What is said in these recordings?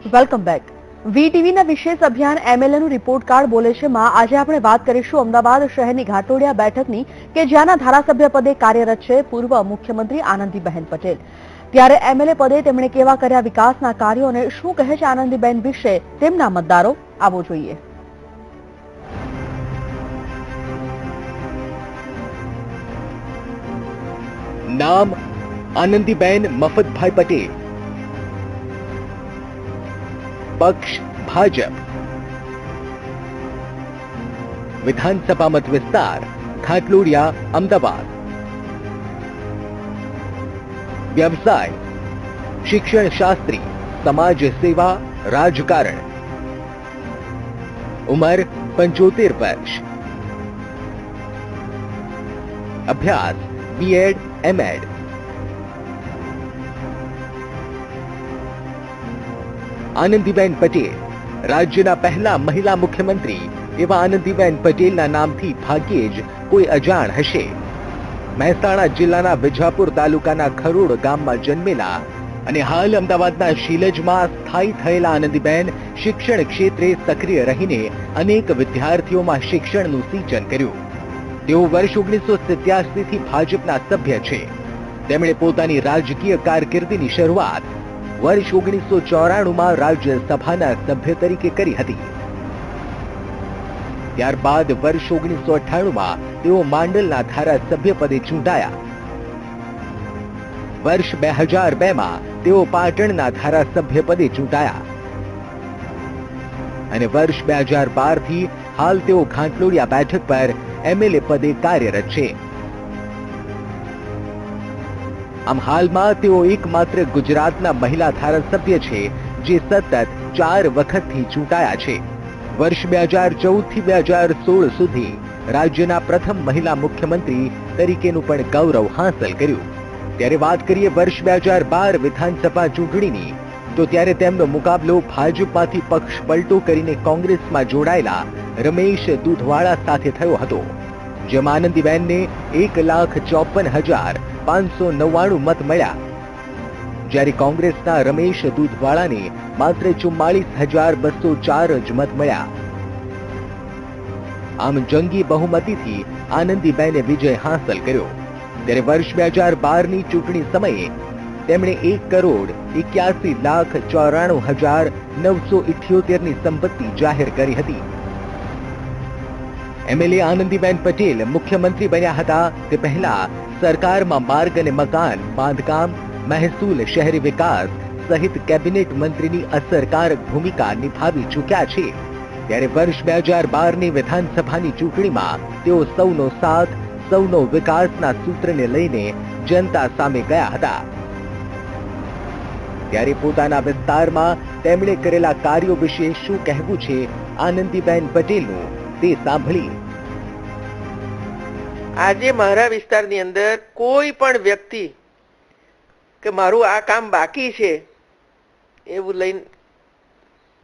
Welcome back. વીટીવીના વિશેષ અભિયાન એમએલએનું report card બોલે છે માં આજે આપણે વાત કરીશું અમદાવાદ શહેરની ઘાટોડિયા બેઠકની કે જ્યાંના ધારાસભ્ય પદે કાર્યરત છે પૂર્વ મુખ્યમંત્રી આનંદીબહેન પટેલ. ત્યારે એમએલએ પદે તેમણે કેવા કર્યા વિકાસના કાર્યો અને શું કહે છે આનંદીબહેન વિશે તેમના મતદારો, આવો જોઈએ. નામ આનંદીબેન મફતભાઈ પટેલ, પક્ષ ભાજપ, વિધાનસભા મત વિસ્તાર ખાટલોડિયા અમદાવાદ, વ્યવસાય શિક્ષણ શાસ્ત્રી, સમાજ સેવા રાજકારણ, ઉંમર 75 વર્ષ, અભ્યાસ બીએડ એમએડ, આનંદીબેન પટેલ રાજ્યના પહેલા મહિલા મુખ્યમંત્રી એવા આનંદીબેન પટેલના નામથી ભાગ્યે જ કોઈ અજાણ હશે. મહેસાણા જિલ્લાના વિજાપુર તાલુકાના ખરોડ ગામમાં જન્મેલા અને હાલ અમદાવાદના શીલજમાં સ્થાયી થયેલા આનંદીબેન શિક્ષણ ક્ષેત્રે સક્રિય રહીને અનેક વિદ્યાર્થીઓમાં શિક્ષણનું સિંચન કર્યું. તેઓ વર્ષ 1987 થી ભાજપના સભ્ય છે. તેમણે પોતાની રાજકીય કારકિર્દીની શરૂઆત વર્ષ 1994માં રાજ્યસભાના સભ્ય તરીકે કરી હતી. ત્યારબાદ વર્ષ 1998માં તેઓ માંડલના ધારાસભ્ય પદે ચૂંટાયા. વર્ષ 2002માં તેઓ પાટણના ધારાસભ્ય પદે ચૂંટાયા અને વર્ષ 2012 થી હાલ તેઓ ઘાટલોડિયા બેઠક પર એમએલએ પદે કાર્યરત છે. આમ હાલમાં તેઓ એકમાત્ર ગુજરાતના મહિલા ધારાસભ્ય છે જે સતત 4 વખતથી ચૂંટાયા છે. વર્ષ 2014 થી 2016 સુધી રાજ્યના પ્રથમ મહિલા મુખ્યમંત્રી તરીકેનું પણ ગૌરવ હાંસલ કર્યું. ત્યારે વાત કરીએ વર્ષ 2012 વિધાનસભા ચૂંટણીની, તો ત્યારે તેમનો મુકાબલો ભાજપમાંથી પક્ષ પલટો કરીને કોંગ્રેસમાં જોડાયેલા રમેશ દૂધવાળા સાથે થયો હતો, જેમાં આનંદીબેનને 1,54,599 મત મળ્યા, જ્યારે કોંગ્રેસના રમેશ દૂધવાળાને માત્ર 44,204 જ મત મળ્યા. આમ જંગી બહુમતીથી આનંદીબેને વિજય હાંસલ કર્યો. ત્યારે વર્ષ 2012ની ચૂંટણી સમયે તેમણે 1,81,94,978 ની સંપત્તિ જાહેર કરી હતી. એમએલએ આનંદીબેન પટેલ મુખ્યમંત્રી બન્યા હતા તે પહેલા સરકારમાં માર્ગ અને મકાન, બાંધકામ, મહેસૂલ, શહેરી વિકાસ સહિત કેબિનેટ મંત્રીની અસરકારક ભૂમિકા નિભાવી ચૂક્યા છે. ત્યારે વર્ષ 2012ની વિધાનસભાની ચૂંટણીમાં તેઓ સૌનો સાથ, સૌનો વિકાસના સૂત્રને લઈને જનતા સામે ગયા હતા. ત્યારે પોતાના વિસ્તારમાં તેમણે કરેલા કાર્યો વિશે શું કહેવું છે આનંદીબેન પટેલનું, તે સાંભળી. આજે મારા વિસ્તારની અંદર કોઈ પણ વ્યક્તિ કે મારું આ કામ બાકી છે એવું લઈને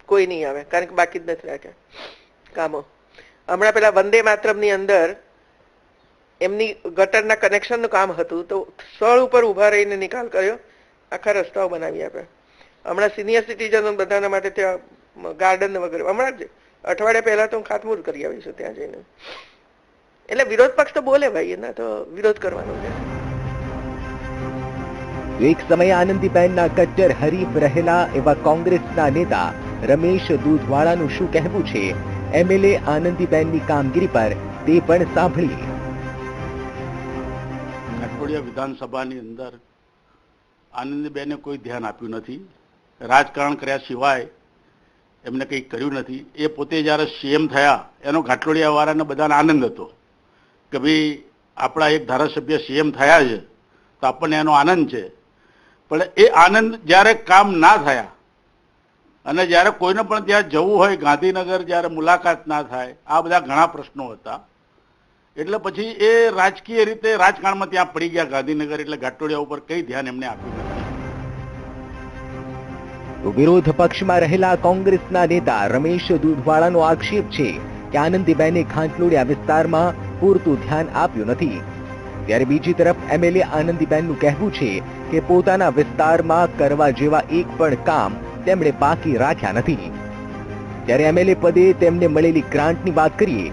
કોઈ નહીં આવે, કારણ કે બાકી જ નથી રાખ્યા કામો. હમણાં પેલા વંદે માતરમની અંદર એમની ગટરના કનેક્શનનું કામ હતું, તો સ્થળ ઉપર ઉભા રહીને નિકાલ કર્યો, આખા રસ્તાઓ બનાવી આપ્યા. હમણાં સિનિયર સિટીઝનો બધાના માટે ત્યાં ગાર્ડન વગેરે હમણાં જ અઠવાડિયા પહેલા તો હું ખાતમુહૂર્ત કરી આવીશું ત્યાં જઈને. એટલે વિરોધ પક્ષ તો બોલે ભાઈ, એના તો વિરોધ કરવાનો છે. એક સમયે આનંદીબેનના કટ્ટર હરીફ રહેલા એવા કોંગ્રેસના નેતા રમેશ દૂધવાળાનું શું કહેવું છે એમએલએ આનંદીબેનની કામગીરી પર, તે પણ સાંભળીએ. ઘાટલોડિયા વિધાનસભાની અંદર આનંદીબેને કોઈ ધ્યાન આપ્યું નથી. રાજકારણ કર્યા સિવાય એમને કંઈ કર્યું નથી. એ પોતે જ્યારે સીએમ થયા એનો ઘાટલોડિયા વાળાને બધાને આનંદ હતો કે ભાઈ આપણા એક ધારાસભ્ય સીએમ થયા છે તો આપણને એનો આનંદ છે. પણ એ આનંદ જ્યારે કામ ના થયા અને જ્યારે કોઈને પણ ત્યાં જવું હોય ગાંધીનગર જ્યારે મુલાકાત ના થાય, આ બધા ઘણા પ્રશ્નો હતા. એટલે પછી એ રાજકીય રીતે રાજકારણમાં ત્યાં પડી ગયા ગાંધીનગર, એટલે ઘાટલોડિયા ઉપર કંઈ ધ્યાન એમને આપ્યું નથી. વિરોધ પક્ષમાં રહેલા કોંગ્રેસના નેતા રમેશ દૂધવાળાનો આક્ષેપ છે કે આનંદીબેને ઘાટલોડિયા વિસ્તારમાં પૂરતું ધ્યાન આપ્યું નથી. ત્યારે બીજી તરફ એમએલએ આનંદીબેનનું કહેવું છે કે પોતાના વિસ્તારમાં કરવા જેવા એક પણ કામ તેમણે બાકી રાખ્યા નથી. ત્યારે એમએલએ પદે તેમને મળેલી ગ્રાન્ટની વાત કરીએ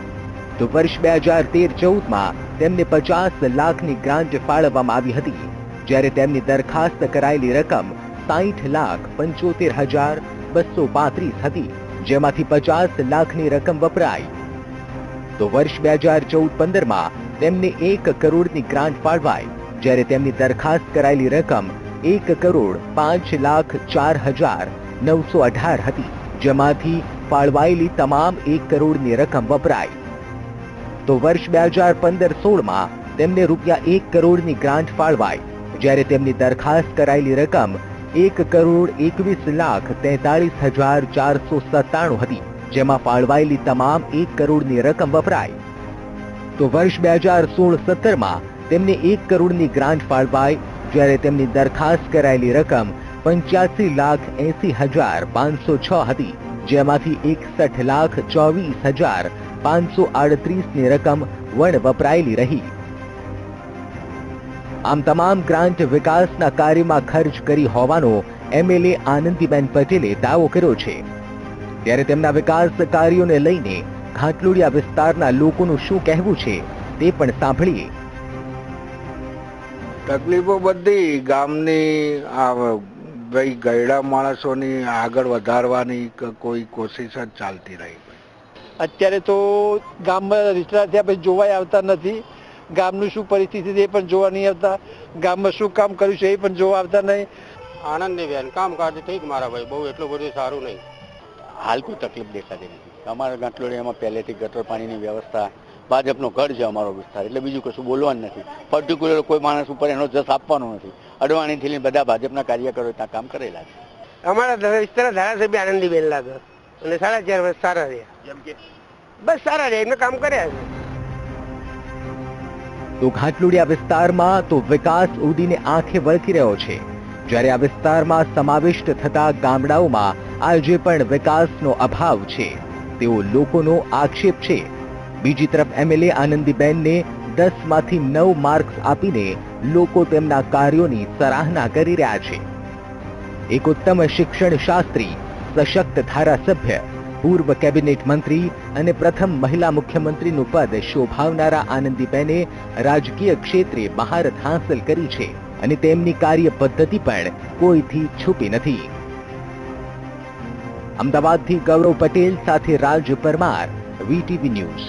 તો વર્ષ 2013-14માં તેમને 50 લાખની ગ્રાન્ટ ફાળવવામાં આવી હતી, જ્યારે તેમની દરખાસ્ત કરાયેલી રકમ 60,75,235 હતી, જેમાંથી 50 લાખની રકમ વપરાઈ. તો વર્ષ 2014-15માં તેમને 1 કરોડની ગ્રાન્ટ ફાળવાઈ, જ્યારે તેમની દરખાસ્ત કરાયેલી રકમ 1,05,04,918 હતી, જેમાંથી ફાળવાયેલી તમામ 1 કરોડની રકમ વપરાઈ. તો વર્ષ 2015-16માં તેમને રૂપિયા 1 કરોડની ગ્રાન્ટ ફાળવાઈ, જ્યારે તેમની દરખાસ્ત કરાયેલી રકમ 1,21,43,497 હતી, જેમાં ફાળવાયેલી તમામ 1 કરોડની રકમ વપરાઈ. તો વર્ષ 2016-17માં તેમને 1 કરોડની ગ્રાન્ટ ફાળવાઈ, જ્યારે તેમની દરખાસ્ત કરાયેલી રકમ 85,80,506 હતી, જેમાંથી 61,24,538ની રકમ વણ વપરાયેલી રહી. આમ તમામ ગ્રાન્ટ વિકાસના કાર્યમાં ખર્ચ કરી હોવાનો એમએલએ આનંદીબેન પટેલે દાવો કર્યો છે. ત્યારે તેમના વિકાસ કાર્યોને લઈને ઘાટલોડિયા વિસ્તારના લોકોનું શું કહેવું છે તે પણ સાંભળીએ. તકલીફો બધી ગામની ભાઈ ગયડા માણસોની આગળ વધારવાની કોઈ કોશિશ જ ચાલતી રહી. અત્યારે તો ગામમાં રિશ્તા થયા પછી જોવાય આવતા નથી. ગામનું શું પરિસ્થિતિ છે એ પણ જોવા નહીં આવતા. ગામમાં શું કામ કર્યું છે એ પણ જોવા આવતા નહીં. આનંદીબેન કામકાજ ઠીક મારા ભાઈ, બહુ એટલું બધું સારું નહીં. હાલ કોઈ તકલીફ દેખાતી નથી. અમારા ગાંટલોડિયામાં પહેલેથી ગટર પાણીની વ્યવસ્થા, ભાજપનો ગઢ છે અમારો વિસ્તાર, એટલે બીજું કશું બોલવાનું નથી. પર્ટિક્યુલર કોઈ માણસ ઉપર એનો જસ આપવાનો નથી. અડવાણીથી લઈને બધા ભાજપના કાર્યકરો ત્યાં કામ કરેલા છે. અમારા વિસ્તારના ધારાસભ્ય આનંદીબેન લાગે અને 4.5 વર્ષ સારા રહ્યા. જેમ કે બસ સારા રહ્યા, એમને કામ કર્યા છે. તો ઘાટલોડિયા વિસ્તારમાં તો વિકાસ ઉડીને આંખે વળગી રહ્યો છે, જ્યારે આ વિસ્તારમાં સમાવિષ્ટ થતા ગામડાઓમાં આજે પણ વિકાસનો અભાવ છે તેવો લોકોનો આક્ષેપ છે. બીજી તરફ એમએલએ આનંદીબેનને 10માંથી 9 માર્ક્સ આપીને લોકો તેમના કાર્યોની સરાહના કરી રહ્યા છે. એક ઉત્તમ શિક્ષણ શાસ્ત્રી, સશક્ત ધારાસભ્ય, પૂર્વ કેબિનેટ મંત્રી અને પ્રથમ મહિલા મુખ્યમંત્રીનું પદ શોભાવનારા આનંદીબેને રાજકીય ક્ષેત્રે મહારત હાંસલ કરી છે અને તેમની કાર્ય પદ્ધતિ પણ કોઈથી છુપી નથી. અમદાવાદથી ગૌરવ પટેલ સાથે રાજ પરમાર, વીટીવી ન્યૂઝ.